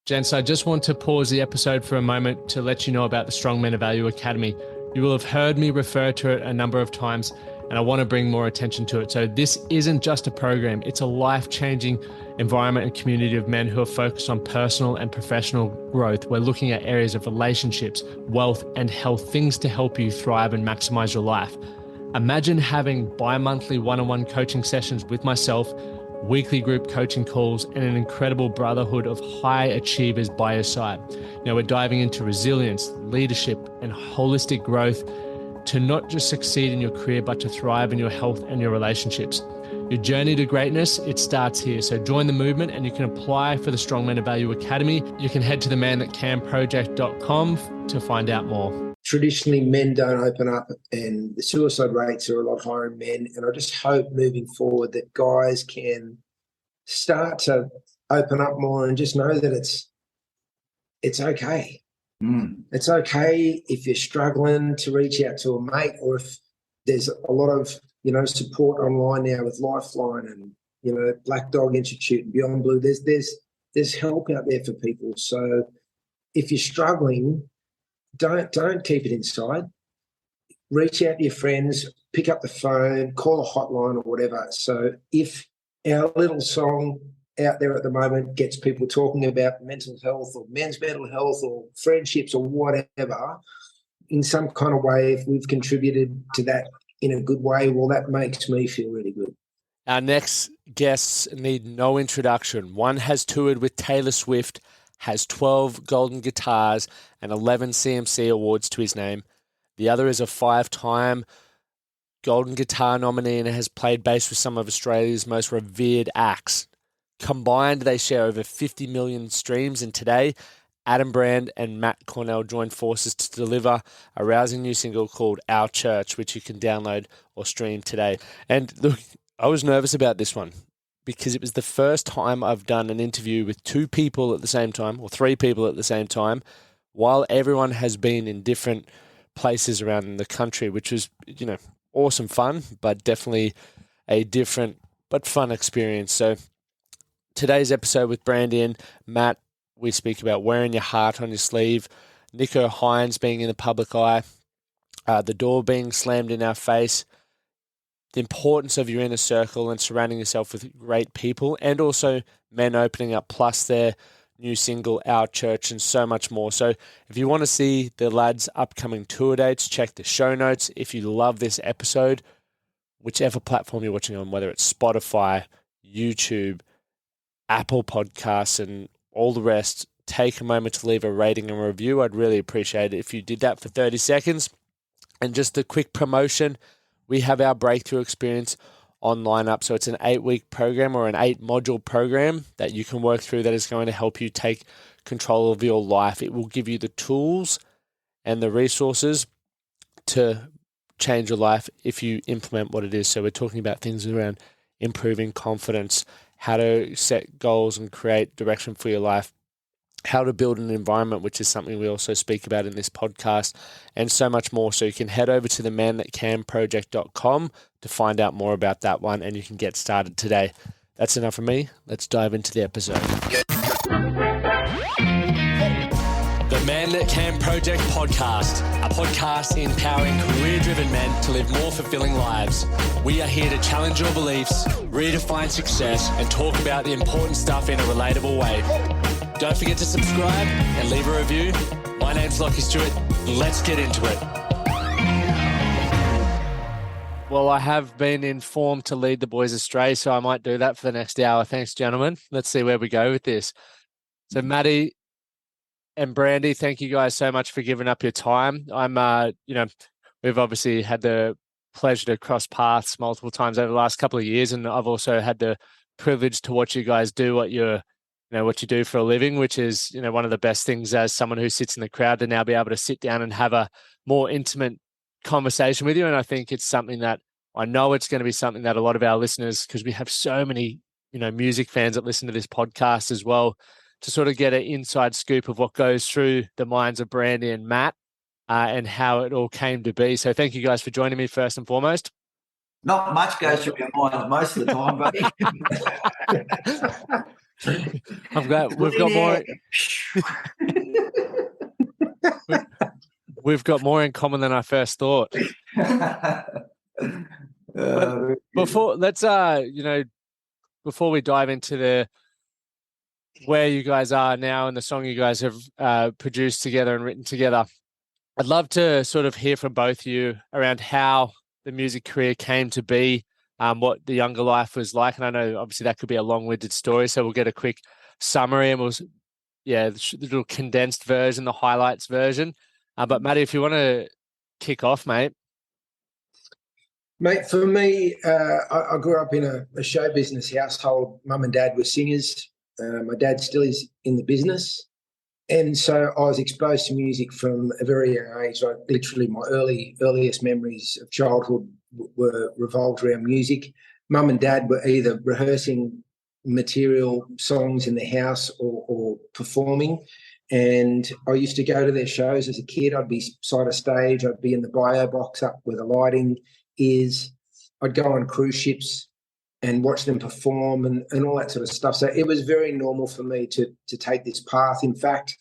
Gents, I just want to pause the episode for a moment to let you know about the Strong Men of Value Academy. You will have heard me refer to it a number of times, and I want to bring more attention to it. So this isn't just a program, it's a life-changing environment and community of men who are focused on personal and professional growth. We're looking at areas of relationships, wealth, and health, things to help you thrive and maximize your life. Imagine having bi-monthly one-on-one coaching sessions with myself, weekly group coaching calls, and an incredible brotherhood of high achievers by your side. Now, we're diving into resilience, leadership, and holistic growth to not just succeed in your career, but to thrive in your health and your relationships. Your journey to greatness, it starts here. So join the movement and you can apply for the Strong Men of Value Academy. You can head to themanthatcanproject.com to find out more. Traditionally, men don't open up and the suicide rates are a lot higher in men. And I just hope moving forward that guys can start to open up more and just know that it's okay. It's okay if you're struggling to reach out to a mate, or if there's a lot of, support online now with Lifeline and, Black Dog Institute and Beyond Blue. There's help out there for people. So if you're struggling, don't keep it inside. Reach out to your friends, pick up the phone, call a hotline or whatever. So if our little song out there at the moment gets people talking about mental health or men's mental health or friendships or whatever, in some kind of way, if we've contributed to that in a good way, well, that makes me feel really good. Our next guests need no introduction. One has toured with Taylor Swift, has 12 golden guitars and 11 CMC awards to his name. The other is a 5-time golden guitar nominee and has played bass with some of Australia's most revered acts. Combined, they share over 50 million streams, and today, Adam Brand and Matt Cornell joined forces to deliver a rousing new single called Our Church, which you can download or stream today. And look, I was nervous about this one because it was the first time I've done an interview with 2 people at the same time, or 3 people at the same time, while everyone has been in different places around the country, which was, awesome fun, but definitely a different but fun experience. So today's episode with Brandy and Matt, we speak about wearing your heart on your sleeve, Nico Hines being in the public eye, the door being slammed in our face, the importance of your inner circle and surrounding yourself with great people, and also men opening up, plus their new single, Our Church, and so much more. So if you want to see the lads' upcoming tour dates, check the show notes. If you love this episode, whichever platform you're watching on, whether it's Spotify, YouTube, Apple Podcasts, and all the rest, take a moment to leave a rating and review. I'd really appreciate it if you did that for 30 seconds. And just a quick promotion, we have our Breakthrough Experience online up. So it's an 8-week program or an 8-module program that you can work through that is going to help you take control of your life. It will give you the tools and the resources to change your life if you implement what it is. So we're talking about things around improving confidence, how to set goals and create direction for your life, how to build an environment, which is something we also speak about in this podcast, and so much more. So you can head over to themanthatcanproject.com to find out more about that one, and you can get started today. That's enough from me. Let's dive into the episode. The Man That Can Project podcast, a podcast empowering career-driven men to live more fulfilling lives. We are here to challenge your beliefs, redefine success, and talk about the important stuff in a relatable way. Don't forget to subscribe and leave a review. My name's Stuart. Let's get into it. Well, I have been informed to lead the boys astray, so I might do that for the next hour. Thanks, gentlemen. Let's see where we go with this. So, Matty and Brandy, thank you guys so much for giving up your time. We've obviously had the pleasure to cross paths multiple times over the last couple of years, and I've also had the privilege to watch you guys do what you do for a living, which is, one of the best things as someone who sits in the crowd to now be able to sit down and have a more intimate conversation with you. And I think it's something that I know it's going to be something that a lot of our listeners, because we have so many, music fans that listen to this podcast as well, to sort of get an inside scoop of what goes through the minds of Brandy and Matt and how it all came to be. So thank you guys for joining me first and foremost. Not much goes through your mind most of the time, buddy. I'm glad we've got more. We've got more in common than I first thought. Before we dive into where you guys are now and the song you guys have produced together and written together, I'd love to sort of hear from both of you around how the music career came to be, what the younger life was like. And I know obviously that could be a long-winded story, so we'll get a quick summary and the little condensed version, the highlights version. But Matty, if you want to kick off, mate. Mate, for me, I grew up in a show business household. Mum and dad were singers. My dad still is in the business. And so I was exposed to music from a very young age. Like literally my earliest memories of childhood were revolved around music. Mum and dad were either rehearsing material songs in the house or performing. And I used to go to their shows as a kid. I'd be side of stage. I'd be in the bio box up where the lighting is. I'd go on cruise ships and watch them perform and all that sort of stuff. So it was very normal for me to take this path. In fact,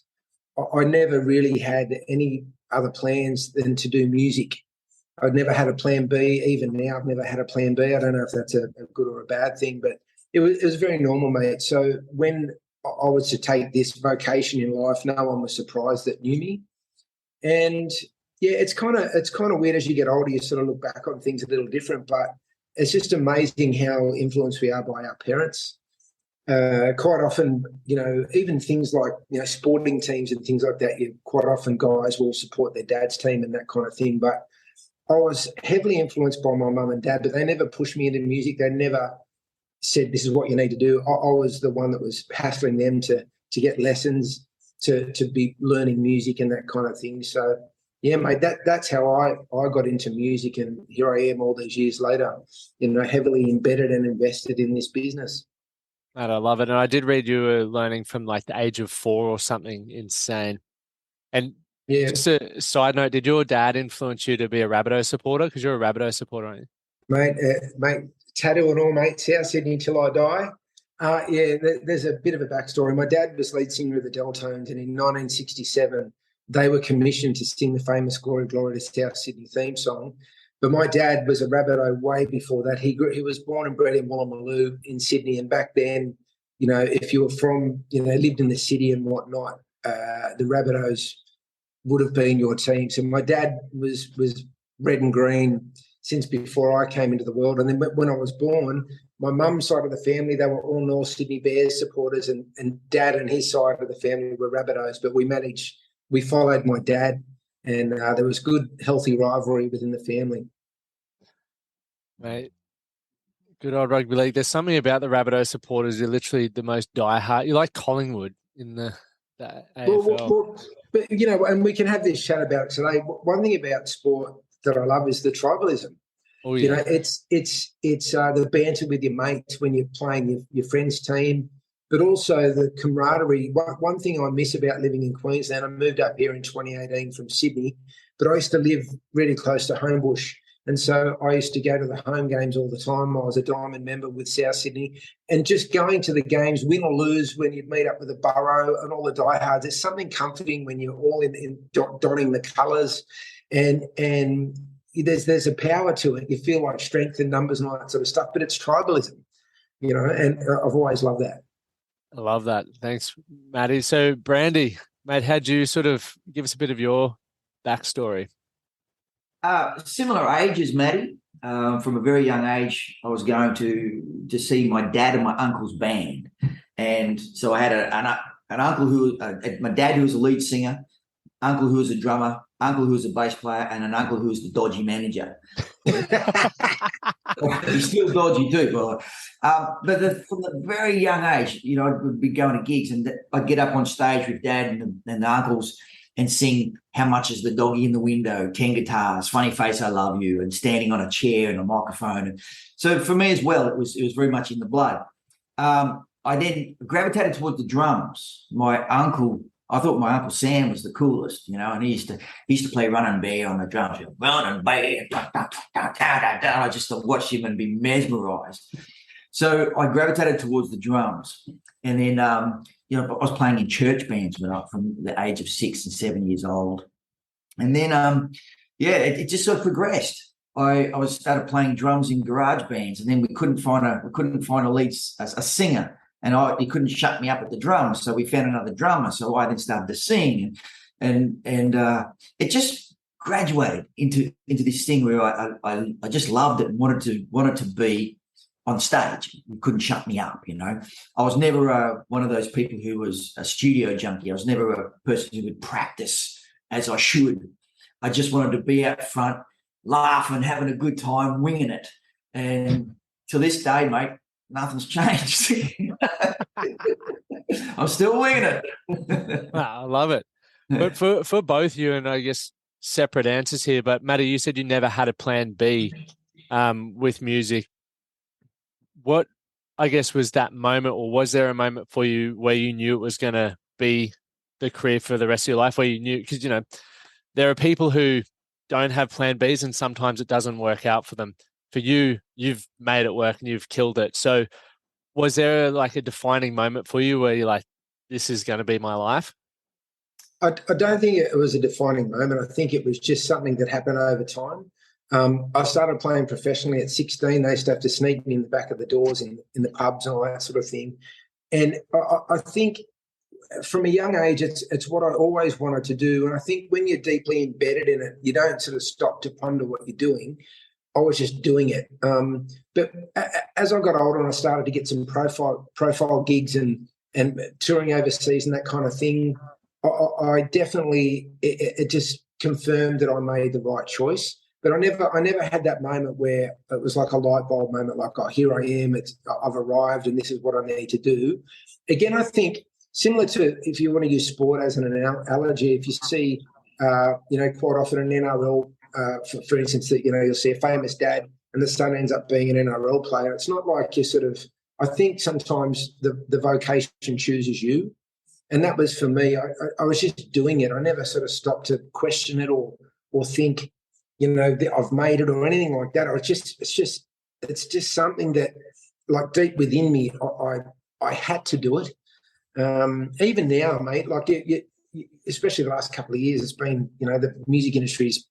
I never really had any other plans than to do music. I'd never had a plan B. Even now, I've never had a plan B. I don't know if that's a good or a bad thing, but it was very normal, mate. So when I was to take this vocation in life, no one was surprised that knew me. And yeah, it's kind of weird as you get older, you sort of look back on things a little different, but it's just amazing how influenced we are by our parents. Quite often, even things like, sporting teams and things like that, quite often guys will support their dad's team and that kind of thing. But I was heavily influenced by my mum and dad, but they never pushed me into music. They never said, this is what you need to do. I was the one that was hassling them to get lessons, to be learning music and that kind of thing. So, yeah, mate, that's how I got into music, and here I am all these years later, heavily embedded and invested in this business. And I love it. And I did read you were learning from like the age of 4 or something insane. And yeah, just a side note, did your dad influence you to be a Rabbitoh supporter? Because you're a Rabbitoh supporter, aren't you? Mate, tattoo and all, mate. South Sydney till I die. There's a bit of a backstory. My dad was lead singer of the Deltones, and in 1967, they were commissioned to sing the famous Glory, Glory to South Sydney theme song. But my dad was a Rabbitoh way before that. He was born and bred in Woollongong in Sydney. And back then, if you were from, lived in the city and whatnot, the Rabbitohs would have been your team. So my dad was red and green since before I came into the world. And then when I was born, my mum's side of the family, they were all North Sydney Bears supporters, and dad and his side of the family were Rabbitohs. But we followed my dad, and there was good, healthy rivalry within the family. Mate, good old rugby league. There's something about the Rabbitoh supporters. You're literally the most diehard. You're like Collingwood in the AFL. Well, but, and we can have this chat about it today. One thing about sport that I love is the tribalism. Oh, yeah. It's the banter with your mates when you're playing your friend's team, but also the camaraderie. One thing I miss about living in Queensland, I moved up here in 2018 from Sydney, but I used to live really close to Homebush. And so I used to go to the home games all the time. I was a diamond member with South Sydney, and just going to the games, win or lose, when you'd meet up with the borough and all the diehards, there's something comforting when you're all in donning the colours, and there's a power to it. You feel like strength in numbers and all that sort of stuff, but it's tribalism, and I've always loved that. I love that. Thanks, Matty. So, Brandy, mate, how'd you sort of give us a bit of your backstory? Similar age as Matty. From a very young age, I was going to see my dad and my uncle's band. And so I had an uncle my dad who was a lead singer, uncle who was a drummer, uncle who was a bass player, and an uncle who was the dodgy manager. He's still dodgy too, but from a very young age, I would be going to gigs, and I'd get up on stage with dad and the uncles and sing How Much Is the Doggy in the Window, 10 Guitars, Funny Face, I Love You, and standing on a chair and a microphone. And so for me as well, it was very much in the blood. I then gravitated towards the drums. I thought my Uncle Sam was the coolest, and he used to play Running Bear on the drums. Running Bear, I just watched him and be mesmerised. So I gravitated towards the drums. And then, you know, I was playing in church bands from the age of 6 and 7 years old. And then, it just sort of progressed. I started playing drums in garage bands, and then we couldn't find a singer, and he couldn't shut me up at the drums. So we found another drummer. So I then started to sing, and it just graduated into this thing where I just loved it and wanted to be on stage. You couldn't shut me up, you know. I was never one of those people who was a studio junkie. I was never a person who would practice as I should. I just wanted to be out front, laughing, having a good time, winging it. And to this day, mate, nothing's changed. I'm still winging it. Wow, I love it. But for both you, and I guess separate answers here, but Matty, you said you never had a plan B with music. What, I guess, was that moment, or was there a moment for you where you knew it was going to be the career for the rest of your life, where you knew, because, you know, there are people who don't have plan Bs and sometimes it doesn't work out for them. For you, you've made it work and you've killed it. So was there like a defining moment for you where you're like, this is going to be my life? I don't think it was a defining moment. I think it was just something that happened over time. I started playing professionally at 16. They used to have to sneak me in the back of the doors in the pubs and all that sort of thing. And I think from a young age, it's what I always wanted to do. And I think when you're deeply embedded in it, you don't sort of stop to ponder what you're doing. I was just doing it. But as I got older and I started to get some profile gigs and touring overseas and that kind of thing, I definitely, it just confirmed that I made the right choice. But I never had that moment where it was like a light bulb moment, like, oh, here I am, I've arrived and this is what I need to do. Again, I think similar to, if you want to use sport as an analogy, if you see, quite often an NRL, for instance, that, you'll see a famous dad and the son ends up being an NRL player. It's not like you sort of, I think sometimes the vocation chooses you. And that was for me. I was just doing it. I never sort of stopped to question it or think, that I've made it or anything like that. It's just something that, like, deep within me, I had to do it. Even now, mate, like especially the last couple of years, it's been, the music industry's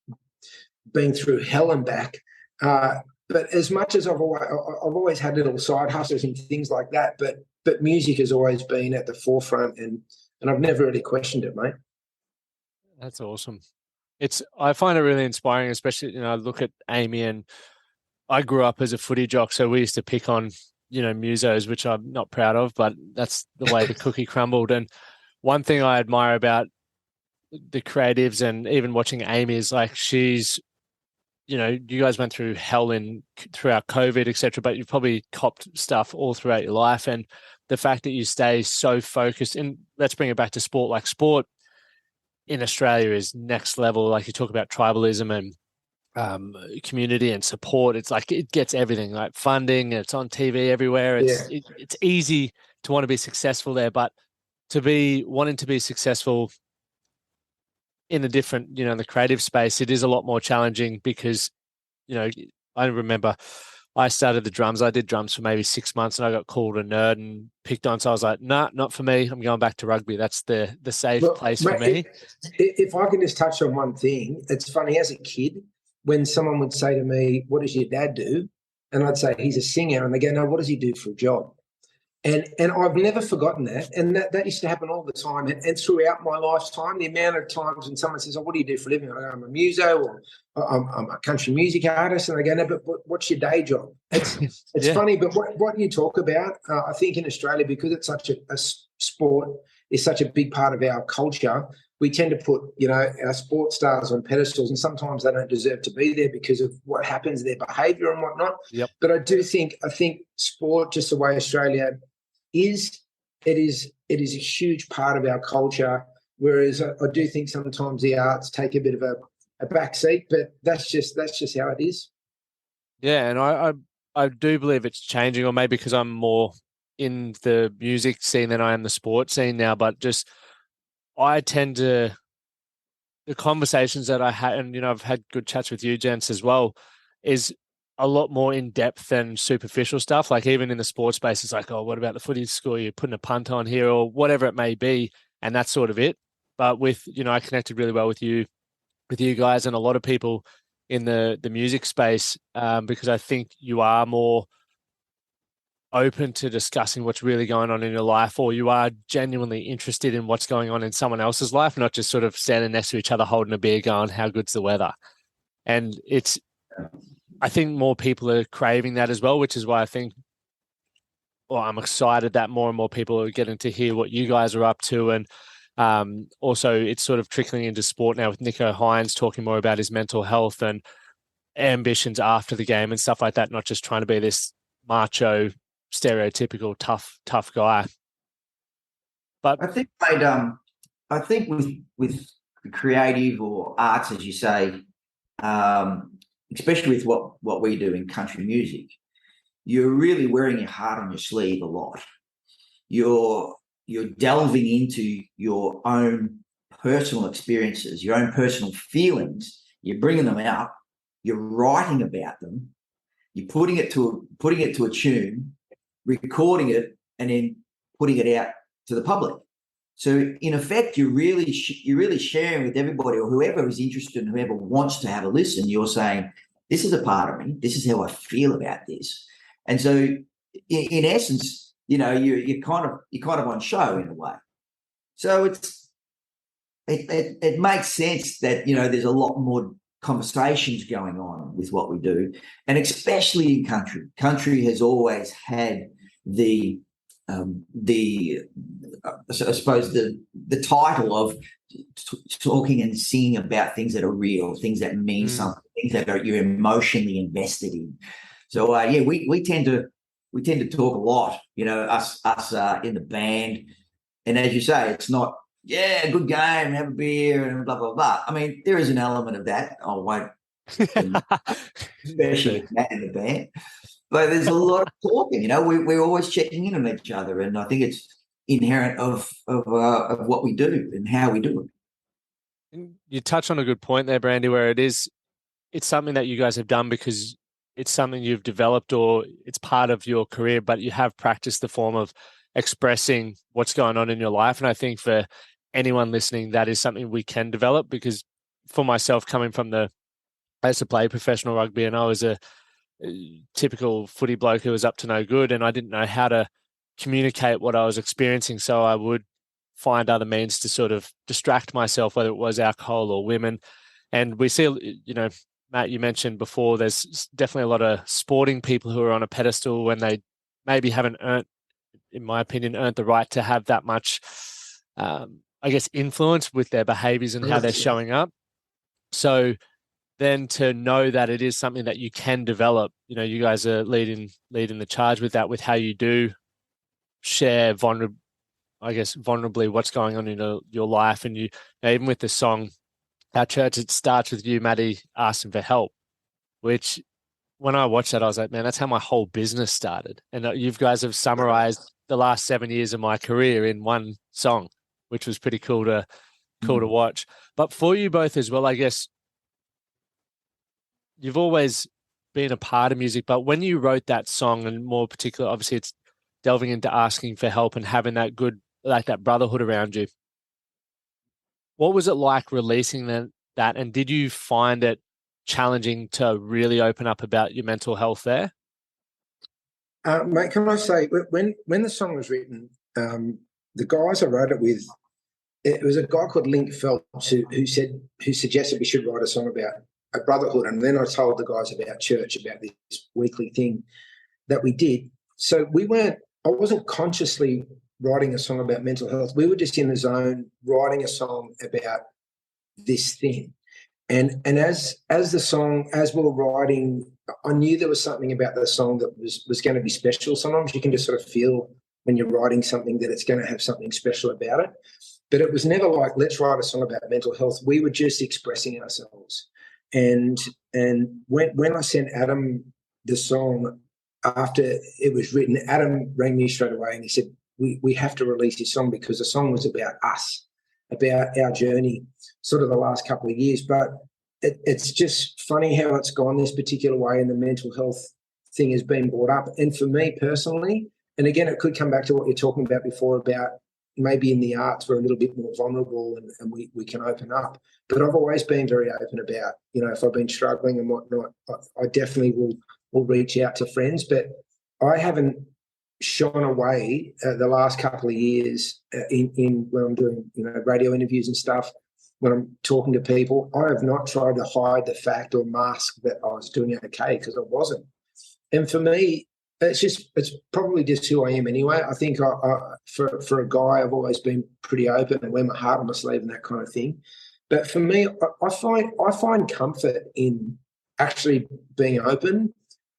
been through hell and back. But as much as I've always had little side hustles and things like that, but music has always been at the forefront, and I've never really questioned it, mate. That's awesome. I find it really inspiring, especially, I look at Amy, and I grew up as a footy jock, so we used to pick on, musos, which I'm not proud of, but that's the way the cookie crumbled. And one thing I admire about the creatives and even watching Amy is, like, she's, you guys went through hell throughout COVID, etc., but you've probably copped stuff all throughout your life. And the fact that you stay so focused, and let's bring it back to sport, like sport in Australia is next level. Like, you talk about tribalism and community and support. It's like, it gets everything, like funding, it's on TV everywhere. It's easy to want to be successful there, but wanting to be successful in a different, the creative space, it is a lot more challenging because, I remember I started the drums. I did drums for maybe 6 months and I got called a nerd and picked on. So I was like, nah, not for me. I'm going back to rugby. That's the safe place for me. If I can just touch on one thing, it's funny, as a kid, when someone would say to me, what does your dad do? And I'd say, he's a singer. And they go, no, what does he do for a job? And I've never forgotten that. And that used to happen all the time. And throughout my lifetime, the amount of times when someone says, oh, what do you do for a living? I go, I'm a muso, or I'm a country music artist. And they go, no, but what's your day job? It's funny, but what you talk about, I think in Australia, because it's such a sport, is such a big part of our culture, we tend to put, our sports stars on pedestals, and sometimes they don't deserve to be there because of what happens, their behaviour and whatnot. Yep. But I think sport, just the way Australia is a huge part of our culture, whereas I do think sometimes the arts take a bit of a back seat, but that's just how it is. Yeah, and I do believe it's changing, or maybe because I'm more in the music scene than I am the sports scene now, but just I tend to, the conversations that I had, and I've had good chats with you gents as well, is a lot more in depth than superficial stuff. Like even in the sports space, it's like, oh, what about the footy score? You're putting a punt on here or whatever it may be. And that's sort of it. But with, I connected really well with you guys and a lot of people in the music space because I think you are more open to discussing what's really going on in your life, or you are genuinely interested in what's going on in someone else's life, not just sort of standing next to each other holding a beer going, how good's the weather? And I think more people are craving that as well, which is why I think, I'm excited that more and more people are getting to hear what you guys are up to. And also it's sort of trickling into sport now with Nico Hines talking more about his mental health and ambitions after the game and stuff like that, not just trying to be this macho, stereotypical tough guy. But I think I think with creative or arts, as you say, especially with what we do in country music, you're really wearing your heart on your sleeve a lot. You're delving into your own personal experiences, your own personal feelings. You're bringing them out. You're writing about them. You're putting it to a tune, recording it, and then putting it out to the public. So in effect, you're really sharing with everybody or whoever is interested and whoever wants to have a listen. You're saying, this is a part of me. This is how I feel about this. And so in essence, you're kind of on show in a way. So it makes sense that, there's a lot more conversations going on with what we do, and especially in country. Country has always had the I suppose the title of talking and singing about things that are real, things that mean something, things that you're emotionally invested in. So we tend to talk a lot, us in the band, and as you say, it's not good game, have a beer and blah blah blah. I mean, there is an element of that. I won't, especially in the band. But there's a lot of talking, we're always checking in on each other, and I think it's inherent of what we do and how we do it. You touch on a good point there, Brandy, where it's something that you guys have done because it's something you've developed or it's part of your career, but you have practiced the form of expressing what's going on in your life. And I think for anyone listening, that is something we can develop, because for myself, coming from I used to play professional rugby and I was a typical footy bloke who was up to no good, and I didn't know how to communicate what I was experiencing, so I would find other means to sort of distract myself, whether it was alcohol or women. And we see, Matt, you mentioned before, there's definitely a lot of sporting people who are on a pedestal when they maybe haven't earned, in my opinion, earned the right to have that much, influence with their behaviors and how they're showing up. So then to know that it is something that you can develop, you guys are leading the charge with that, with how you do share vulnerably what's going on in your life. And even with the song, our church, it starts with you, Maddie, asking for help, which when I watched that, I was like, man, that's how my whole business started. And you guys have summarized the last 7 years of my career in one song, which was pretty cool to watch. But for you both as well, I guess, you've always been a part of music, but when you wrote that song, and more particular, obviously it's delving into asking for help and having that good, like that brotherhood around you. What was it like releasing that? And did you find it challenging to really open up about your mental health there? Mate, can I say, when the song was written, the guys I wrote it with, it was a guy called Link Phelps who suggested we should write a song about a brotherhood. And then I told the guys about church, about this weekly thing that we did. So I wasn't consciously writing a song about mental health. We were just in the zone writing a song about this thing. And as we were writing, I knew there was something about the song that was going to be special. Sometimes you can just sort of feel when you're writing something that it's going to have something special about it. But it was never like, let's write a song about mental health. We were just expressing ourselves. And when I sent Adam the song after it was written, Adam rang me straight away and he said, we have to release this song, because the song was about us, about our journey, sort of the last couple of years. But it's just funny how it's gone this particular way, and the mental health thing has been brought up. And for me personally, and again, it could come back to what you're talking about before about maybe in the arts we're a little bit more vulnerable and we can open up. But I've always been very open about, if I've been struggling and whatnot, I definitely will reach out to friends. But I haven't shone away the last couple of years in when I'm doing, radio interviews and stuff, when I'm talking to people. I have not tried to hide the fact or mask that I was doing okay, because I wasn't. And for me, it's probably just who I am anyway. I think for a guy, I've always been pretty open and wear my heart on my sleeve and that kind of thing. But for me, I find comfort in actually being open,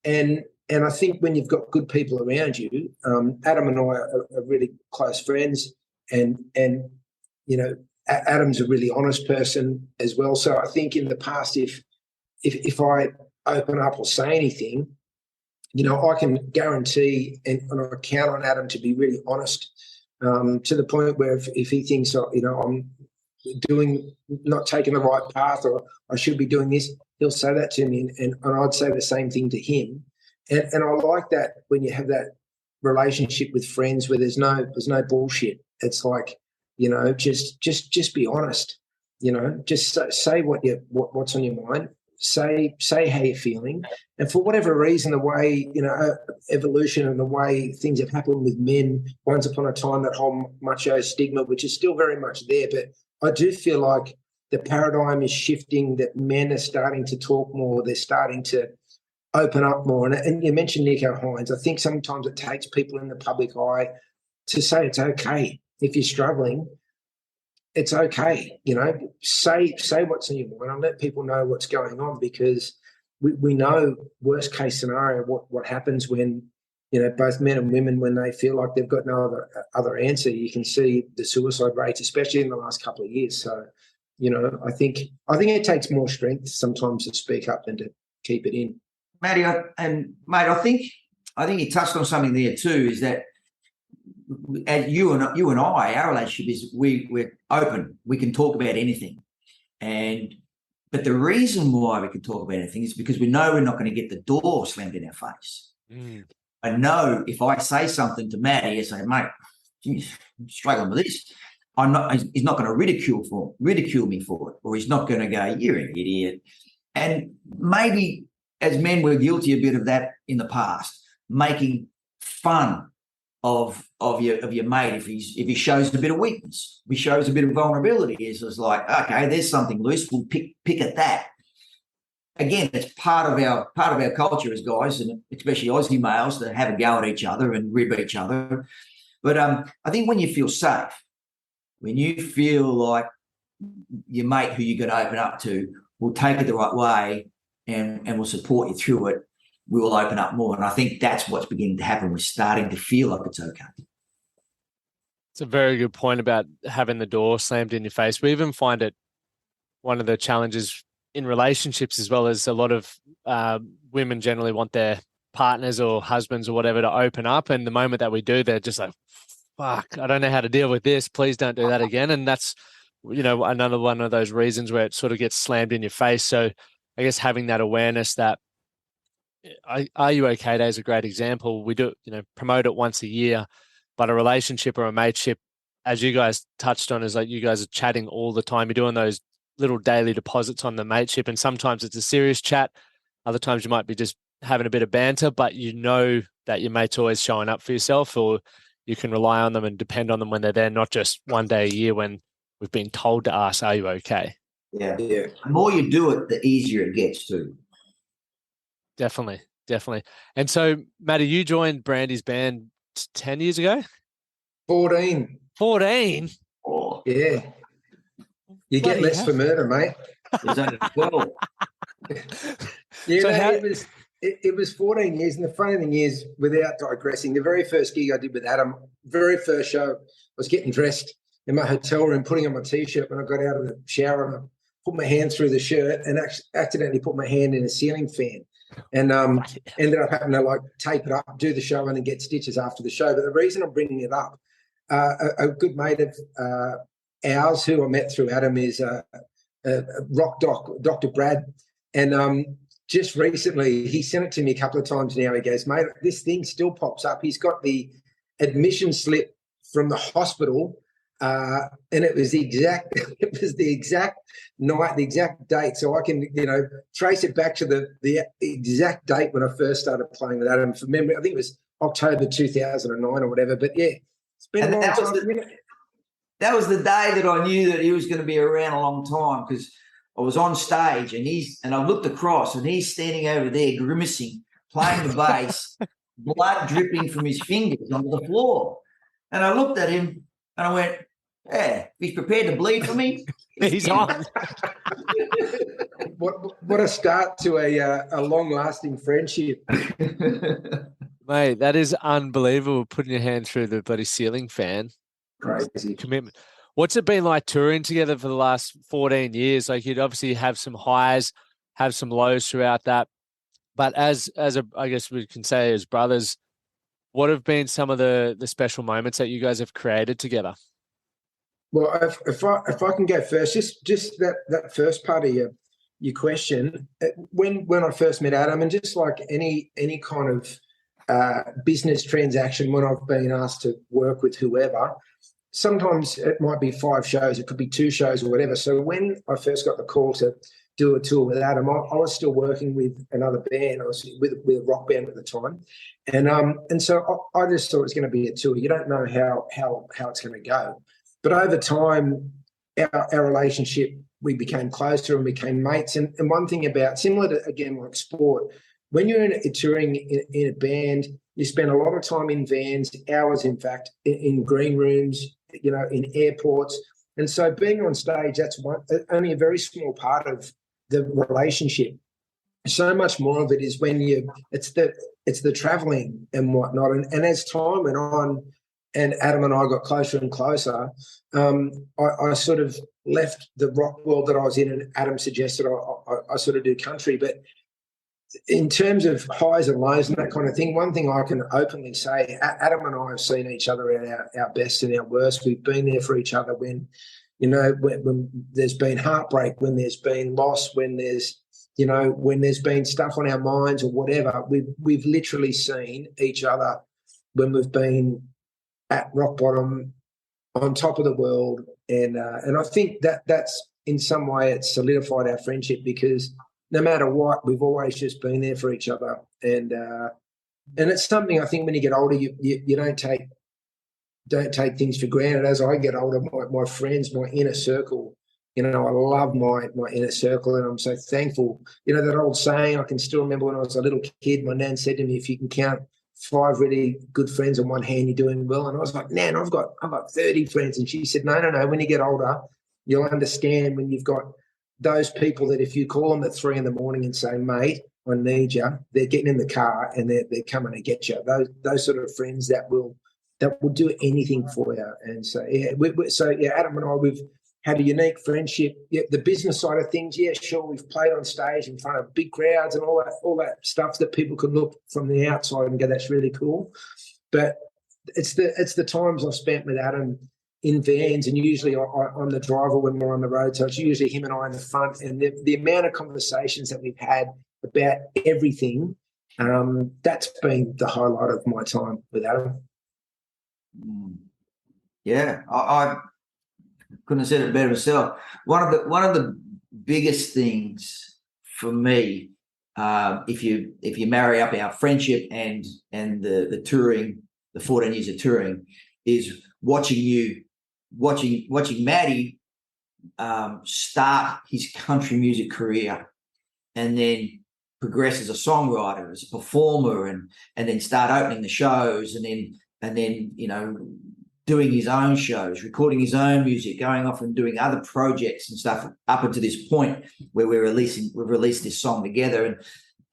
and I think when you've got good people around you, Adam and I are really close friends, and Adam's a really honest person as well. So I think in the past, if I open up or say anything, I can guarantee and I count on Adam to be really honest, to the point where if he thinks, I'm not taking the right path or I should be doing this, he'll say that to me, and I'd say the same thing to him. And I like that when you have that relationship with friends where there's no bullshit. It's like, just be honest. Just say what's on your mind. Say how you're feeling, and for whatever reason, the way evolution and the way things have happened with men, once upon a time, that whole macho stigma, which is still very much there, but I do feel like the paradigm is shifting. That men are starting to talk more. They're starting to open up more. And you mentioned Nico Hines. I think sometimes it takes people in the public eye to say it's okay if you're struggling. It's okay, say what's in your mind and let people know what's going on, because we know worst case scenario what happens when, both men and women, when they feel like they've got no other answer. You can see the suicide rates, especially in the last couple of years. So, I think it takes more strength sometimes to speak up than to keep it in. Matty, mate, I think you touched on something there too, is that as you and I, our relationship is we're open. We can talk about anything, but the reason why we can talk about anything is because we know we're not going to get the door slammed in our face. I know if I say something to Matty, I say, mate, geez, I'm struggling with this. He's not going to ridicule me for it, or he's not going to go, you're an idiot. And maybe as men, we're guilty a bit of that in the past, making fun of your mate if he shows a bit of weakness, if he shows a bit of vulnerability. It's just like, okay, there's something loose. We'll pick at that. Again, it's part of our culture as guys, and especially Aussie males, to have a go at each other and rib each other. But I think when you feel safe, when you feel like your mate who you're going to open up to will take it the right way and will support you through it, we will open up more. And I think that's what's beginning to happen. We're starting to feel like it's okay. It's a very good point about having the door slammed in your face. We even find it one of the challenges in relationships, as well as a lot of women generally want their partners or husbands or whatever to open up. And the moment that we do, they're just like, fuck, I don't know how to deal with this. Please don't do that again. And that's, another one of those reasons where it sort of gets slammed in your face. So I guess having that awareness that Are You Okay Day is a great example. We do, promote it once a year, but a relationship or a mateship, as you guys touched on, is like you guys are chatting all the time. You're doing those little daily deposits on the mateship, and sometimes it's a serious chat. Other times you might be just having a bit of banter, but you know that your mate's always showing up for yourself, or you can rely on them and depend on them when they're there, not just one day a year when we've been told to ask, are you okay? Yeah. The more you do it, the easier it gets too. Definitely. And so, Matty, you joined Brandy's band 10 years ago? 14. 14? Oh. Yeah. You get less for murder, mate. There's only 12. It was 14 years, and the funny thing is, without digressing, the very first gig I did with Adam, very first show, I was getting dressed in my hotel room, putting on my T-shirt when I got out of the shower, and I put my hand through the shirt and accidentally put my hand in a ceiling fan, and ended up having to tape it up, do the show, and then get stitches after the show. But the reason I'm bringing it up, a good mate of ours who I met through Adam is rock doc, Dr. Brad, and just recently he sent it to me a couple of times now. He goes, mate, this thing still pops up. He's got the admission slip from the hospital, and it was the exact night, the exact date, so I can trace it back to the exact date when I first started playing with Adam. From memory, I think it was October 2009 or whatever. But yeah, it's been a long time. That was the day that I knew that he was going to be around a long time, because I was on stage and I looked across and he's standing over there grimacing, playing the bass, blood dripping from his fingers onto the floor. And I looked at him and I went, yeah, he's prepared to bleed for me. He's on. What a start to a long-lasting friendship. Mate, that is unbelievable, putting your hand through the bloody ceiling fan. Crazy. Commitment. What's it been like touring together for the last 14 years? Like, you'd obviously have some highs, have some lows throughout that. But as I guess we can say as brothers, what have been some of the special moments that you guys have created together? Well, if I can go first, just that first part of your question, when I first met Adam, and just like any kind of business transaction, when I've been asked to work with whoever, sometimes it might be 5 shows, it could be 2 shows or whatever. So when I first got the call to do a tour with Adam, I was still working with another band. I was with a rock band at the time, and so I just thought it was going to be a tour. You don't know how it's going to go, but over time, our relationship, we became closer and became mates. And one thing about, similar to, again, like sport, when you're touring in a band, you spend a lot of time in vans, hours, in fact, in green rooms, in airports. And so being on stage, that's only a very small part of the relationship. So much more of it is when it's the traveling and whatnot. And as time went on and Adam and I got closer and closer, I sort of left the rock world that I was in, and Adam suggested I sort of do country. But in terms of highs and lows and that kind of thing, one thing I can openly say, Adam and I have seen each other at our best and our worst. We've been there for each other when there's been heartbreak, when there's been loss, when there's been stuff on our minds or whatever. We've literally seen each other when we've been at rock bottom, on top of the world, and I think that's in some way it's solidified our friendship, because no matter what, we've always just been there for each other, and it's something I think when you get older, you don't take things for granted. As I get older, my friends, my inner circle, I love my inner circle, and I'm so thankful. That old saying, I can still remember when I was a little kid, my nan said to me, if you can count 5 really good friends on one hand, you're doing well. And I was like, Nan, I've got 30 friends. And she said, no, when you get older, you'll understand when you've got those people that if you call them at 3 a.m. and say, mate, I need you, they're getting in the car and they're coming to get you. Those sort of friends that will do anything for you. And so, Adam and I, we've had a unique friendship. Yeah, the business side of things, yeah, sure, we've played on stage in front of big crowds and all that stuff that people can look from the outside and go, that's really cool. But it's the times I've spent with Adam in vans, and usually I'm the driver when we're on the road, so it's usually him and I in the front, and the amount of conversations that we've had about everything, that's been the highlight of my time with Adam. Yeah, I couldn't have said it better myself. One of the biggest things for me, if you marry up our friendship and the touring, the 14 years of touring, is watching Matty start his country music career and then progress as a songwriter, as a performer, and then start opening the shows, and then doing his own shows, recording his own music, going off and doing other projects and stuff up until this point where we've released this song together.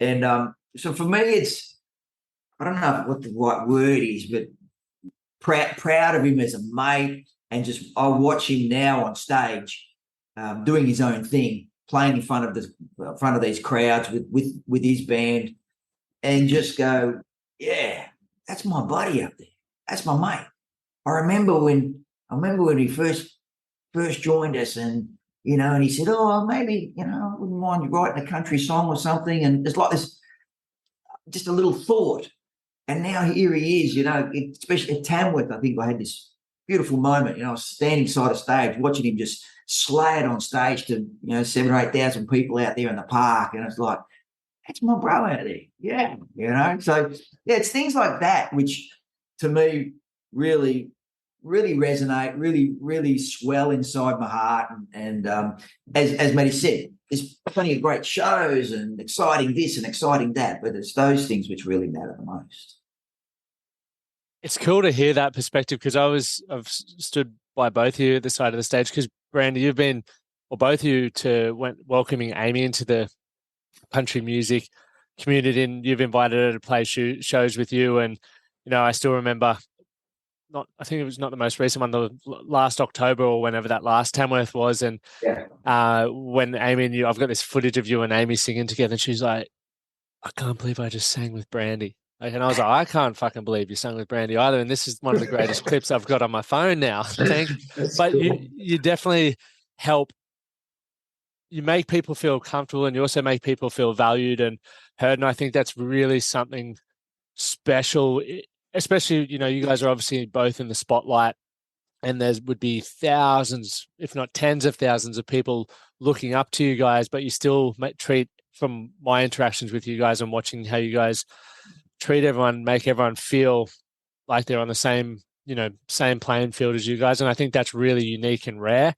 And so for me, it's, I don't know what the right word is, but proud of him as a mate, and just I watch him now on stage doing his own thing, playing in front of these crowds with his band, and just go, yeah, that's my buddy up there. That's my mate. I remember when he first joined us, and and he said, oh, maybe, I wouldn't mind you writing a country song or something. And it's like this, just a little thought. And now here he is, especially at Tamworth. I think I had this beautiful moment. I was standing side of stage, watching him just slay it on stage to, 7,000 or 8,000 people out there in the park. And it's like, that's my bro out there. Yeah. So, yeah, it's things like that which to me really, really resonate, really, really swell inside my heart. And as Matty said, there's plenty of great shows and exciting this and exciting that, but it's those things which really matter the most. It's cool to hear that perspective, because I've stood by both of you at the side of the stage, because Brandy, you've been, or both of you, welcoming Amy into the country music community, and you've invited her to play shows with you. And, I still remember, I think it was not the most recent one, the last October or whenever that last Tamworth was. And when Amy and you, I've got this footage of you and Amy singing together, and she's like, I can't believe I just sang with Brandy. And I was like, I can't fucking believe you sang with Brandy either. And this is one of the greatest clips I've got on my phone now. But cool. You definitely help. You make people feel comfortable, and you also make people feel valued and heard. And I think that's really something special, especially, you guys are obviously both in the spotlight, and there would be thousands, if not tens of thousands of people looking up to you guys, but you still treat, from my interactions with you guys and watching how you guys treat everyone, make everyone feel like they're on the same playing field as you guys. And I think that's really unique and rare.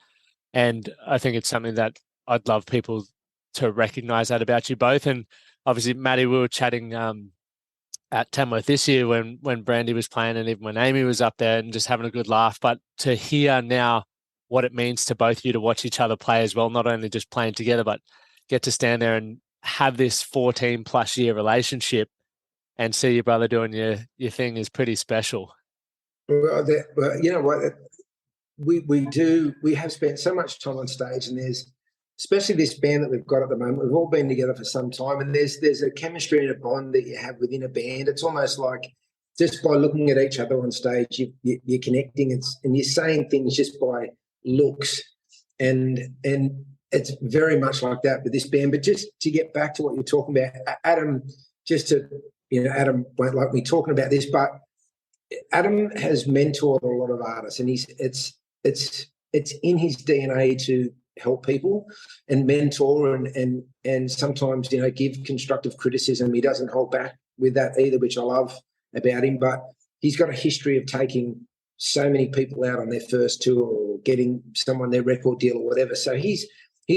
And I think it's something that I'd love people to recognize that about you both. And obviously, Matty, we were chatting at Tamworth this year when Brandy was playing, and even when Amy was up there, and just having a good laugh. But to hear now what it means to both of you to watch each other play as well, not only just playing together, but get to stand there and have this 14 plus year relationship and see your brother doing your thing is pretty special. Well, you know what? We have spent so much time on stage, and there's, especially this band that we've got at the moment, we've all been together for some time, and there's a chemistry and a bond that you have within a band. It's almost like just by looking at each other on stage, you're connecting, and you're saying things just by looks, and it's very much like that with this band. But just to get back to what you're talking about, Adam, Adam won't like me talking about this, but Adam has mentored a lot of artists, and it's in his DNA to help people and mentor and sometimes give constructive criticism. He doesn't hold back with that either, which I love about him. But he's got a history of taking so many people out on their first tour or getting someone their record deal or whatever. So he's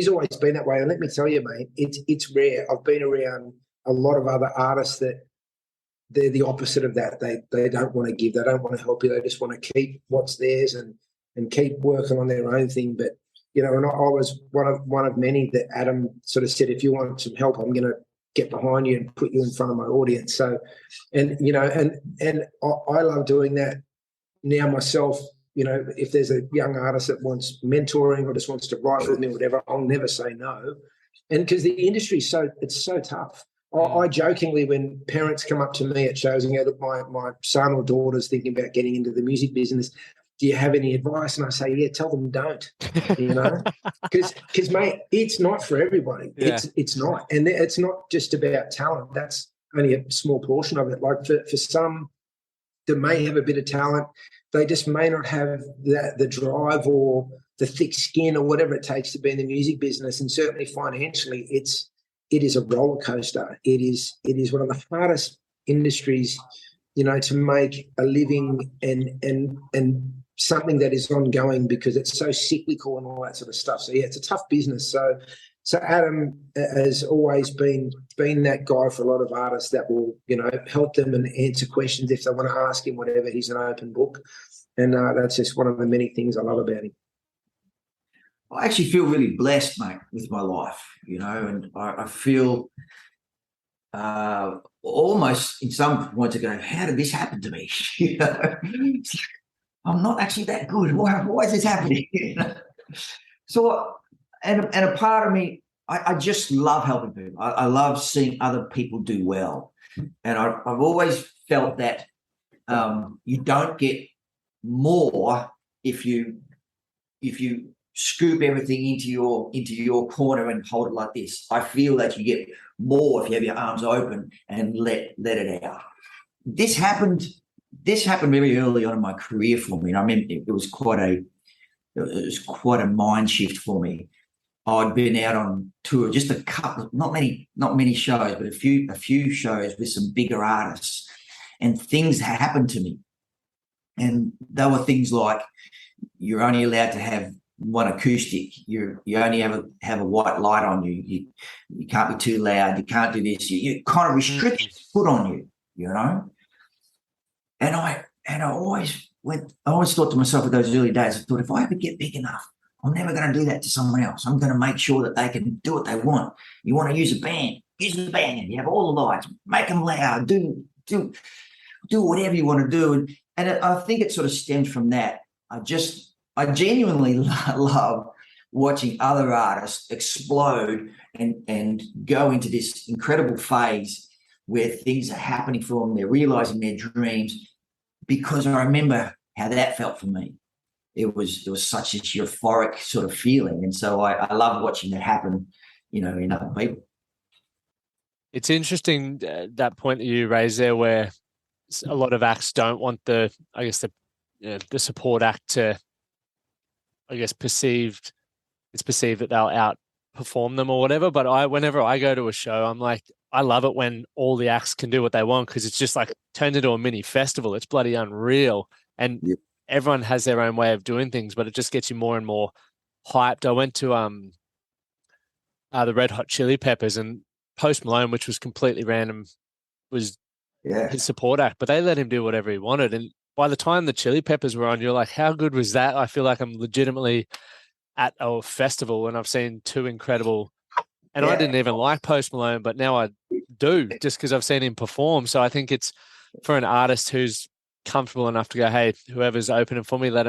always been that way. And let me tell you, mate, it's rare. I've been around a lot of other artists that they're the opposite of that. They don't want to give. They don't want to help you. They just want to keep what's theirs and keep working on their own thing. But and I was one of many that Adam sort of said, if you want some help, I'm going to get behind you and put you in front of my audience. So, and I love doing that now myself. If there's a young artist that wants mentoring or just wants to write with me or whatever, I'll never say no. And because the industry it's so tough. I jokingly, when parents come up to me at shows and go, look, my son or daughter's thinking about getting into the music business, do you have any advice? And I say, yeah, tell them don't, because mate, it's not for everybody. Yeah. It's not. And it's not just about talent. That's only a small portion of it. Like for some that may have a bit of talent, they just may not have the drive or the thick skin or whatever it takes to be in the music business. And certainly financially, it is a roller coaster. It is one of the hardest industries, to make a living and something that is ongoing, because it's so cyclical and all that sort of stuff. So yeah, it's a tough business. So Adam has always been that guy for a lot of artists that will, help them and answer questions if they want to ask him whatever. He's an open book, and that's just one of the many things I love about him. I actually feel really blessed, mate, with my life, and I feel almost in some points ago, how did this happen to me? I'm not actually that good. Why is this happening? So, and a part of me, I just love helping people. I love seeing other people do well. And I've always felt that you don't get more if you scoop everything into your corner and hold it like this. I feel that you get more if you have your arms open and let it out. This happened very early on in my career for me. And I remember it was quite a mind shift for me. I'd been out on tour, just a couple, not many shows, but a few shows with some bigger artists, and things happened to me. And they were things like, you're only allowed to have one acoustic. You only have a white light on you. You can't be too loud. You can't do this. You kind of restrictions put on you, you know. And I always thought to myself in those early days, I thought, if I ever get big enough, I'm never going to do that to someone else. I'm going to make sure that they can do what they want. You want to use a band, use the band. You have all the lights, make them loud, do whatever you want to do. And I think it sort of stems from that. I genuinely love watching other artists explode and go into this incredible phase where things are happening for them. They're realizing their dreams, because I remember how that felt for me. It was such a euphoric sort of feeling. And so I love watching that happen, you know, in other people. It's interesting, that point that you raised there, where a lot of acts don't want the support act to, it's perceived that they'll outperform them or whatever. But whenever I go to a show, I'm like, I love it when all the acts can do what they want, because it's just like turned into a mini festival. It's bloody unreal. And everyone has their own way of doing things, but it just gets you more and more hyped. I went to the Red Hot Chili Peppers, and Post Malone, which was completely random, was his support act, but they let him do whatever he wanted. And by the time the Chili Peppers were on, you're like, how good was that? I feel like I'm legitimately at a festival, and I've seen two incredible. And I didn't even like Post Malone, but now I do, just because I've seen him perform. So I think it's for an artist who's comfortable enough to go, hey, whoever's opening for me, let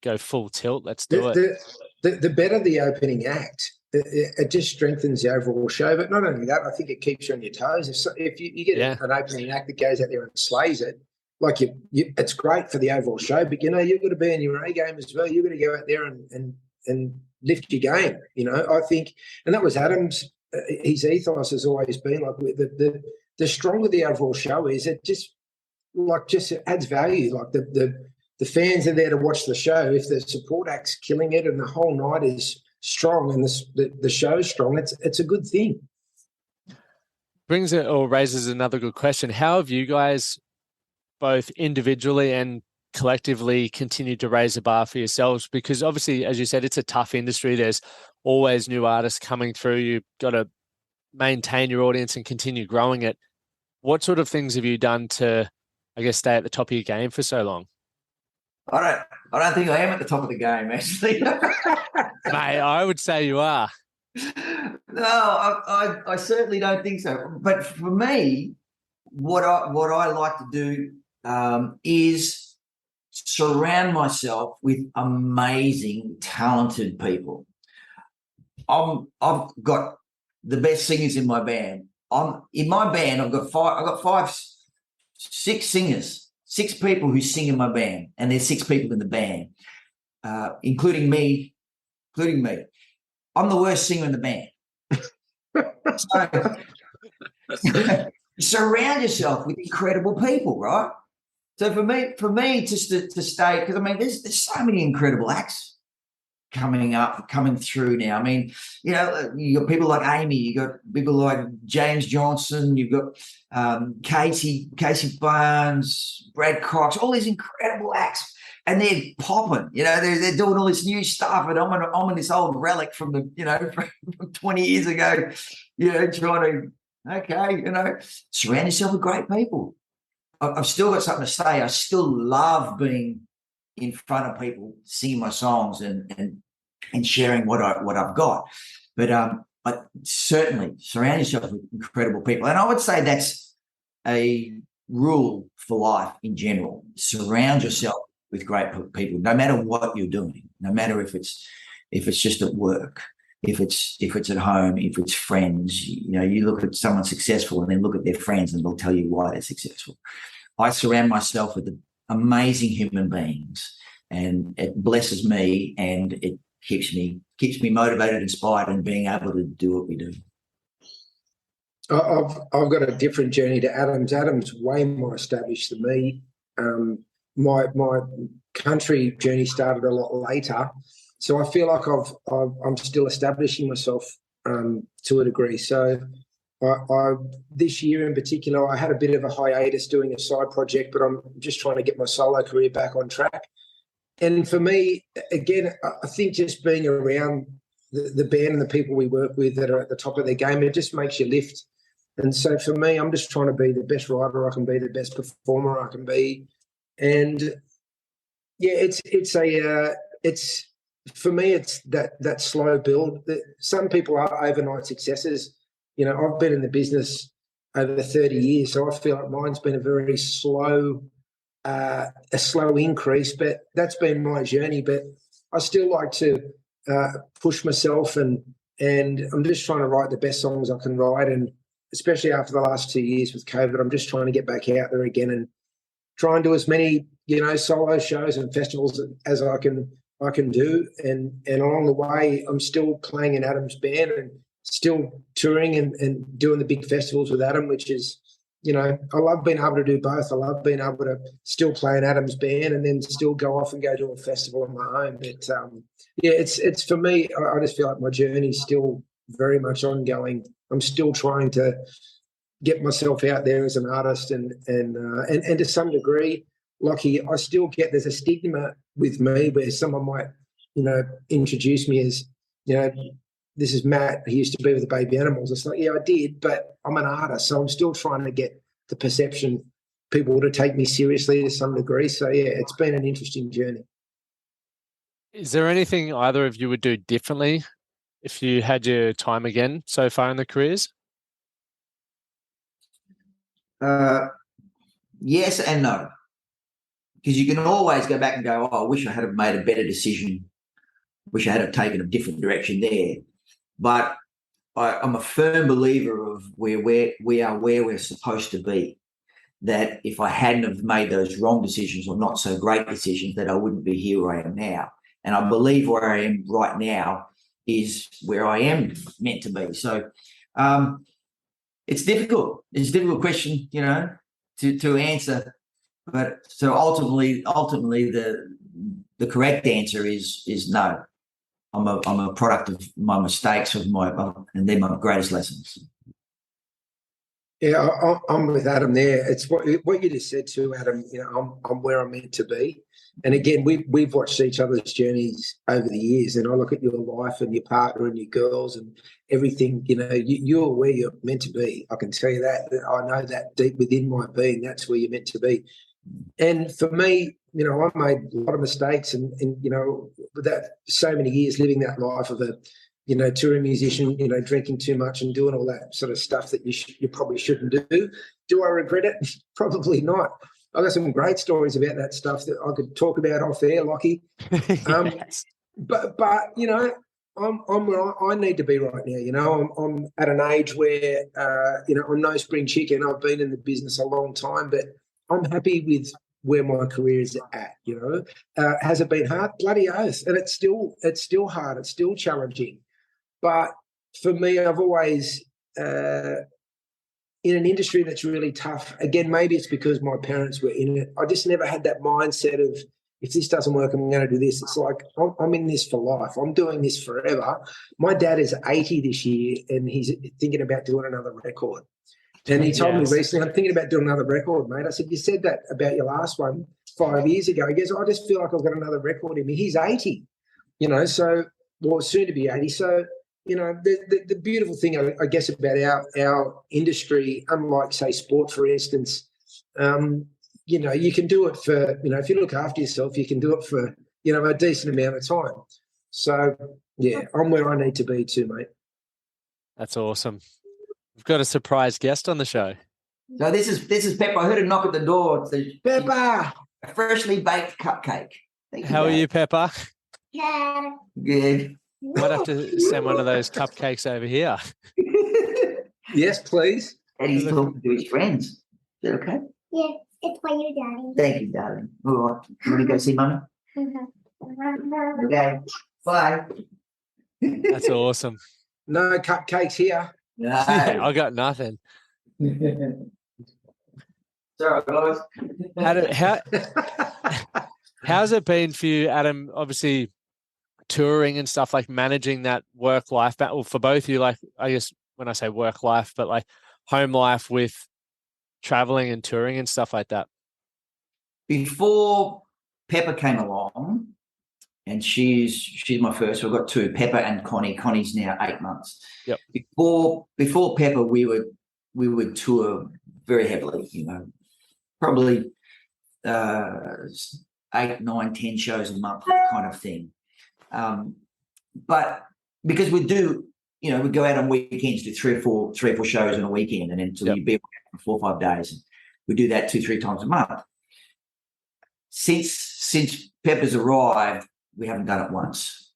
go full tilt. Let's do it. The better the opening act, it just strengthens the overall show. But not only that, I think it keeps you on your toes. If you get an opening act that goes out there and slays it, like it's great for the overall show. But you know, you've got to be in your A game as well. You've got to go out there and lift your game. You know, I think, and that was Adam's. His ethos has always been like the stronger the overall show is, it just adds value. Like the fans are there to watch the show. If the support act's killing it and the whole night is strong and the show's strong, it's a good thing. Brings it or raises another good question. How have you guys, both individually and collectively, continued to raise the bar for yourselves? Because obviously, as you said, it's a tough industry. There's always new artists coming through. You've got to maintain your audience and continue growing it. What sort of things have you done to, stay at the top of your game for so long? I don't think I am at the top of the game, actually. Mate, I would say you are. No, I certainly don't think so. But for me, what I like to do is surround myself with amazing, talented people. I've got the best singers in my band. In my band, I've got six singers, 6 people who sing in my band, and there's 6 people in the band, including me. I'm the worst singer in the band. So surround yourself with incredible people, right? So for me, just to stay, because there's so many incredible acts coming through now. I mean, you know, you got people like Amy, you got people like James Johnson, you've got Casey Barnes, Brad Cox, all these incredible acts, and they're popping. You know, they're doing all this new stuff, and I'm in this old relic from from 20 years ago. You know, trying to surround yourself with great people. I've still got something to say. I still love being in front of people, singing my songs and sharing what I've got. But I certainly surround yourself with incredible people. And I would say that's a rule for life in general. Surround yourself with great people, no matter what you're doing, no matter if it's just at work, if it's at home, if it's friends. You know, you look at someone successful and then look at their friends and they'll tell you why they're successful. I surround myself with amazing human beings, and it blesses me, and keeps me motivated, inspired, and being able to do what we do. I've got a different journey to Adam's. Adam's way more established than me. My country journey started a lot later, so I feel like I'm still establishing myself to a degree. So I this year in particular, I had a bit of a hiatus doing a side project, but I'm just trying to get my solo career back on track. And for me, again, I think just being around the band and the people we work with that are at the top of their game, it just makes you lift. And so for me, I'm just trying to be the best writer I can be, the best performer I can be. And yeah, it's for me, it's that slow build. Some people are overnight successes. You know, I've been in the business over 30 years, so I feel like mine's been a very slow increase, but that's been my journey. But I still like to push myself, and I'm just trying to write the best songs I can write. And especially after the last 2 years with COVID, I'm just trying to get back out there again and try and do as many, solo shows and festivals as I can do. And along the way, I'm still playing in Adam's band and still touring and doing the big festivals with Adam, which is, I love being able to do both. I love being able to still play in Adam's band and then still go off and go to a festival on my own. But it's for me, I just feel like my journey is still very much ongoing. I'm still trying to get myself out there as an artist, and to some degree, Lockie, I still get there's a stigma with me where someone might, introduce me as, this is Matt. He used to be with the Baby Animals. It's like, yeah, I did, but I'm an artist, so I'm still trying to get the perception, people to take me seriously to some degree. So yeah, it's been an interesting journey. Is there anything either of you would do differently if you had your time again so far in the careers? Yes and no. Because you can always go back and go, I wish I had have made a better decision. Wish I had have taken a different direction there. But I'm a firm believer of where we are where we're supposed to be. That if I hadn't have made those wrong decisions or not so great decisions, that I wouldn't be here where I am now. And I believe where I am right now is where I am meant to be. So it's difficult. It's a difficult question, to answer. But so ultimately, the correct answer is no. I'm a product of my mistakes, and they're my greatest lessons. Yeah, I'm with Adam there. It's what you just said too, Adam. I'm where I'm meant to be. And again, we've watched each other's journeys over the years, and I look at your life and your partner and your girls and everything. You're where you're meant to be. I can tell you that. I know that deep within my being, that's where you're meant to be. And for me, I made a lot of mistakes, and with that so many years living that life of a touring musician, drinking too much and doing all that sort of stuff that you probably shouldn't do. Do I regret it? Probably not. I've got some great stories about that stuff that I could talk about off air, Lockie. Yes. But I'm where I need to be right now. I'm at an age where I'm no spring chicken. I've been in the business a long time, but I'm happy with where my career is at. Has it been hard? Bloody oath, and it's still hard. It's still challenging. But for me, I've always, in an industry that's really tough, again, maybe it's because my parents were in it, I just never had that mindset of, if this doesn't work, I'm going to do this. It's like, I'm in this for life. I'm doing this forever. My dad is 80 this year, and he's thinking about doing another record. And he told me recently, I'm thinking about doing another record, mate. I said, you said that about your last one 5 years ago. He goes, I just feel like I've got another record in me. He's 80, soon to be 80. So, the beautiful thing, I guess, about our industry, unlike, say, sport, for instance, you can do it for, if you look after yourself, you can do it for, a decent amount of time. So, yeah, I'm where I need to be too, mate. That's awesome. We've got a surprise guest on the show. So this is Pepper. I heard a knock at the door. It's Pepper! A freshly baked cupcake. How are you, Pepper? Yeah. Good. Might have to send one of those cupcakes over here. Yes, please. And he's talking to his friends. Is that okay? Yes, it's for you, Daddy. Thank you, darling. All right. You want to go see Mummy? Okay. Bye. That's awesome. No cupcakes here. No. I got nothing. Sorry, guys. How's it been for you, Adam? Obviously, touring and stuff, like managing that work-life battle for both of you. Like, I guess when I say work-life, but like home life with traveling and touring and stuff like that. Before Pepper came along, and she's my first. We've got two, Pepper and Connie. Connie's now 8 months. Yep. Before Pepper, we would tour very heavily. You know, probably 8, 9, 10 shows a month, kind of thing. But because we do, you know, we go out on weekends, do three or four shows on a weekend, and then so you'd be for 4 or 5 days. We do that 2-3 times a month. Since Pepper's arrived, we haven't done it once,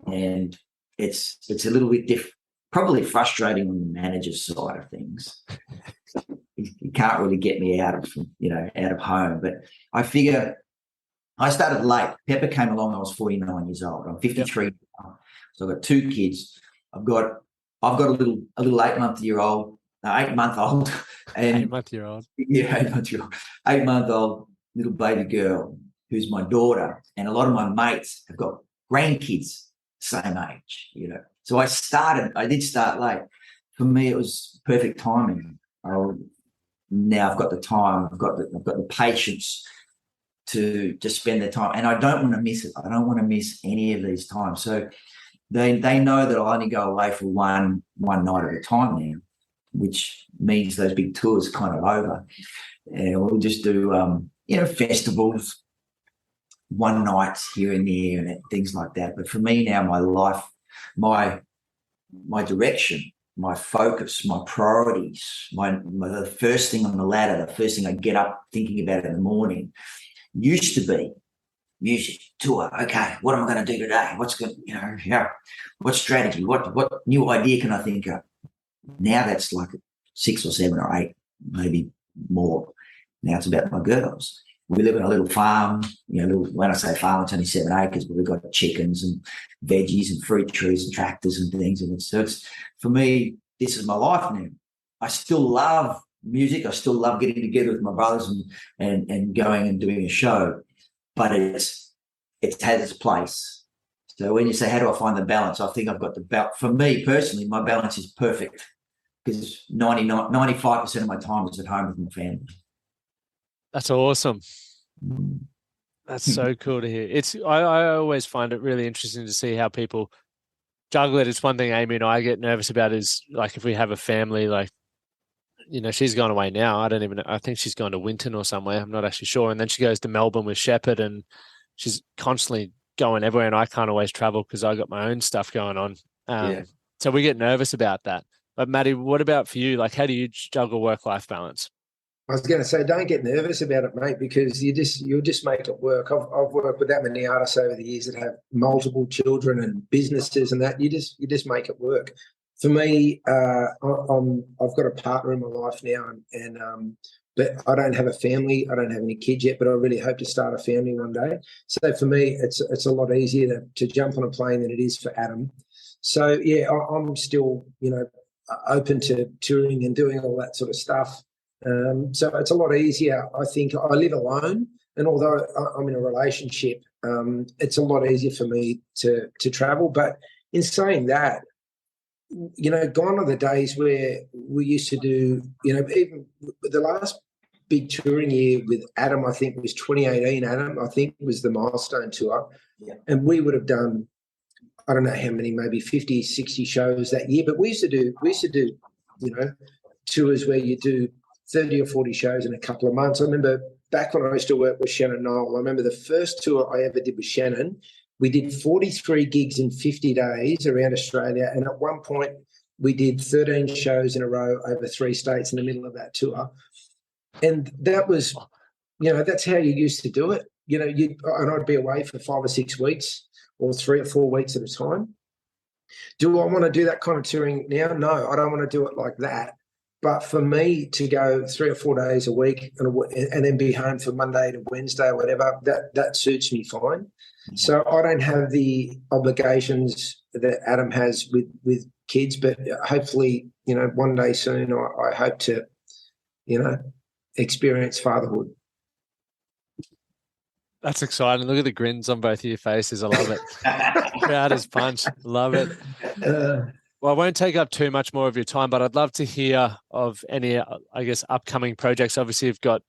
and it's a little bit probably frustrating on the manager's side of things. You can't really get me out of home, but I figure I started late. Pepper came along. I was 49 years old. I'm 53 now, so I've got 2 kids. I've got a little 8-month-old, and 8-month-old. Yeah, 8-month-old, 8-month-old little baby girl who's my daughter, and a lot of my mates have got grandkids same age. You know, so I did start late. For me, it was perfect timing. Now I've got the time. I've got the patience to spend the time, and I don't want to miss it. I don't want to miss any of these times. So they know that I'll only go away for one night at a time now, which means those big tours kind of over, and we'll just do festivals, one nights here and there, and things like that. But for me now, my life, my direction, my focus, my priorities, the first thing on the ladder, the first thing I get up thinking about in the morning used to be music, tour. Okay, what am I going to do today? What's good? What strategy? What new idea can I think of? Now that's like 6 or 7 or 8, maybe more. Now it's about my girls. We live in a little farm. When I say farm, it's only 7 acres, but we've got chickens and veggies and fruit trees and tractors and things. And it's for me, this is my life now. I still love music. I still love getting together with my brothers and going and doing a show, but it has its place. So when you say, how do I find the balance? I think I've got the balance. For me personally, my balance is perfect because 95% of my time is at home with my family. That's awesome. That's so cool to hear. I always find it really interesting to see how people juggle it. It's one thing Amy and I get nervous about is like if we have a family, like, she's gone away now. I don't even know. I think she's gone to Winton or somewhere. I'm not actually sure. And then she goes to Melbourne with Shepherd, and she's constantly going everywhere. And I can't always travel because I got my own stuff going on. So we get nervous about that. But Matty, what about for you? Like, how do you juggle work-life balance? I was going to say, don't get nervous about it, mate, because you'll just make it work. I've worked with that many artists over the years that have multiple children and businesses and that. You just make it work. For me, I've got a partner in my life now, but I don't have a family. I don't have any kids yet, but I really hope to start a family one day. So for me, it's a lot easier to jump on a plane than it is for Adam. So yeah, I'm still open to touring and doing all that sort of stuff. So it's a lot easier. I think I live alone, and although I'm in a relationship, it's a lot easier for me to travel. But in saying that, gone are the days where we used to do, even the last big touring year with Adam, I think was 2018. Adam, I think, was the milestone tour, and we would have done, I don't know how many, maybe 50, 60 shows that year. But we used to do, tours where you do 30 or 40 shows in a couple of months. I remember back when I used to work with Shannon Noel, I remember the first tour I ever did with Shannon, we did 43 gigs in 50 days around Australia. And at one point we did 13 shows in a row over 3 states in the middle of that tour. And that was, that's how you used to do it. And I'd be away for 5 or 6 weeks or 3 or 4 weeks at a time. Do I want to do that kind of touring now? No, I don't want to do it like that. But for me to go 3 or 4 days a week and then be home for Monday to Wednesday or whatever, that suits me fine. So I don't have the obligations that Adam has with kids, but hopefully, one day soon I hope to, experience fatherhood. That's exciting. Look at the grins on both of your faces. I love it. Proud as punch. Love it. Well, I won't take up too much more of your time, but I'd love to hear of any, I guess, upcoming projects. Obviously, you've got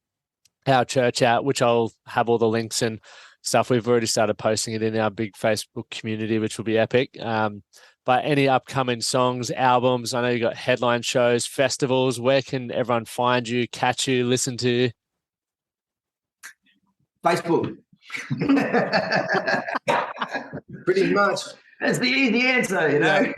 our church out, which I'll have all the links and stuff. We've already started posting it in our big Facebook community, which will be epic. But any upcoming songs, albums, I know you've got headline shows, festivals. Where can everyone find you, catch you, listen to you? Facebook. Pretty much. That's the easy answer,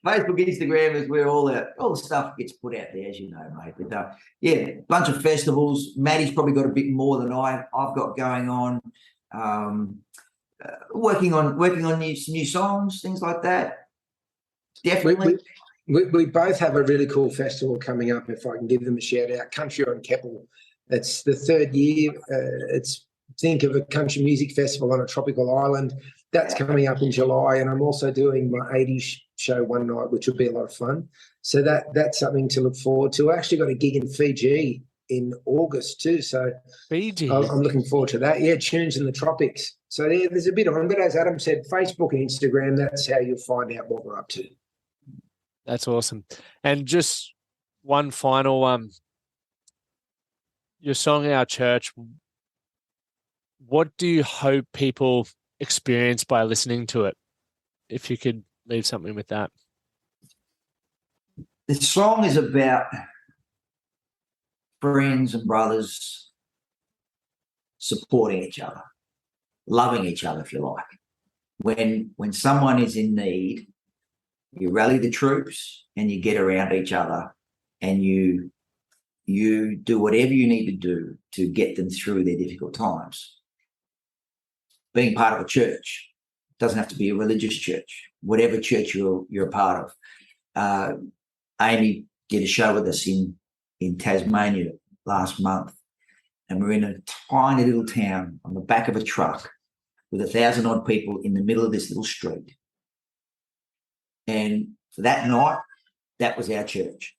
Facebook, Instagram is where all the stuff gets put out there, as you know, mate. But a bunch of festivals. Maddie's probably got a bit more than I've got going on. Working on new songs, things like that. Definitely. We both have a really cool festival coming up, if I can give them a shout out. Country on Keppel. It's the third year. Think of a country music festival on a tropical island. That's coming up in July, and I'm also doing my 80s show one night, which will be a lot of fun. So that's something to look forward to. I actually got a gig in Fiji in August too, so Fiji. I'm looking forward to that. Yeah, tunes in the tropics. So there's a bit on, but as Adam said, Facebook and Instagram, that's how you'll find out what we're up to. That's awesome. And just one final your song Our Church, what do you hope people experience by listening to it? If you could leave something with that. The song is about friends and brothers supporting each other, loving each other, if you like. When someone is in need, you rally the troops and you get around each other and you do whatever you need to do to get them through their difficult times. Being part of a church doesn't have to be a religious church, whatever church you're a part of. Amy did a show with us in Tasmania last month, and we're in a tiny little town on the back of a truck with 1,000 odd people in the middle of this little street. And for that night, that was our church.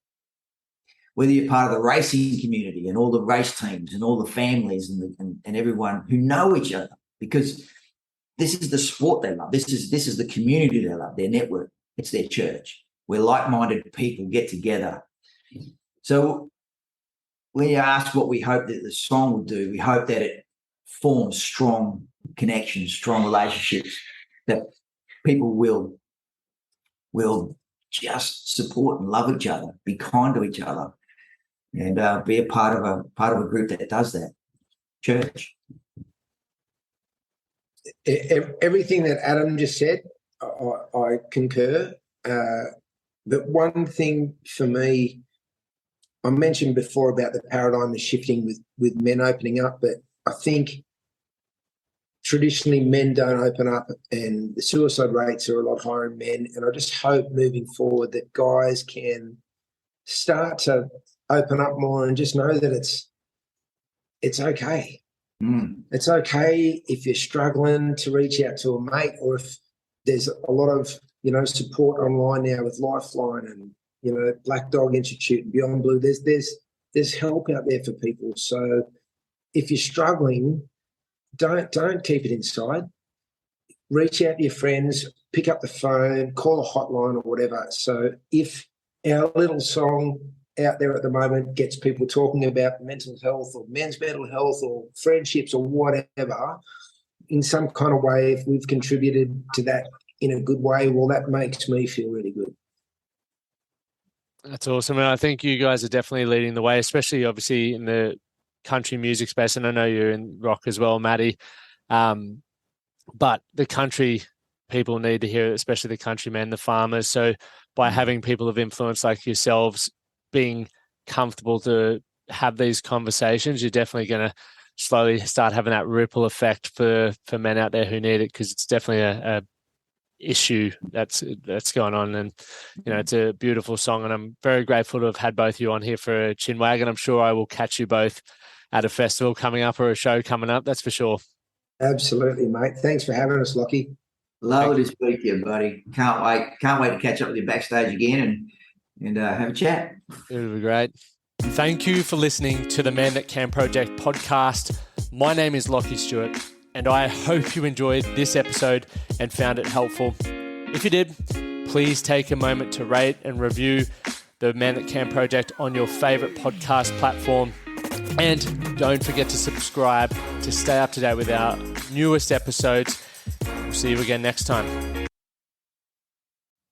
Whether you're part of the racing community and all the race teams and all the families and everyone who know each other, because this is the sport they love. This is the community they love, their network. It's their church where like-minded people get together. So when you ask what we hope that the song will do, we hope that it forms strong connections, strong relationships, that people will just support and love each other, be kind to each other, and be a part of a group that does that. Church. Everything that Adam just said, I concur. But one thing for me, I mentioned before about the paradigm is shifting with men opening up, but I think traditionally men don't open up and the suicide rates are a lot higher in men. And I just hope moving forward that guys can start to open up more and just know that it's okay. It's okay if you're struggling to reach out to a mate, or if there's a lot of support online now with Lifeline and Black Dog Institute and Beyond Blue. There's help out there for people. So if you're struggling, don't keep it inside. Reach out to your friends, pick up the phone, call a hotline or whatever. So if our little song out there at the moment gets people talking about mental health or men's mental health or friendships or whatever, in some kind of way, if we've contributed to that in a good way, well, that makes me feel really good. That's awesome. And I think you guys are definitely leading the way, especially obviously in the country music space. And I know you're in rock as well, Maddie. But the country people need to hear it, especially the countrymen, the farmers. So by having people of influence like yourselves being comfortable to have these conversations, you're definitely going to slowly start having that ripple effect for men out there who need it, because it's definitely issue that's going on. And, it's a beautiful song, and I'm very grateful to have had both of you on here for a chin wag, and I'm sure I will catch you both at a festival coming up or a show coming up. That's for sure. Absolutely, mate. Thanks for having us, Lockie. Lovely to speak to you, buddy. Can't wait to catch up with you backstage again and have a chat. It'll be great. Thank you for listening to the Man That Can Project podcast. My name is Lockie Stuart, and I hope you enjoyed this episode and found it helpful. If you did, please take a moment to rate and review the Man That Can Project on your favourite podcast platform. And don't forget to subscribe to stay up to date with our newest episodes. We'll see you again next time.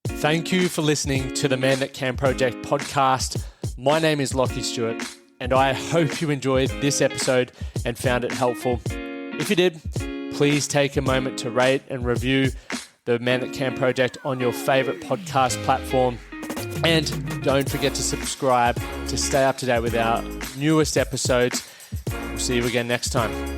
Thank you for listening to the Man That Can Project podcast. My name is Lockie Stuart, and I hope you enjoyed this episode and found it helpful. If you did, please take a moment to rate and review the Man That Can Project on your favourite podcast platform. And don't forget to subscribe to stay up to date with our newest episodes. We'll see you again next time.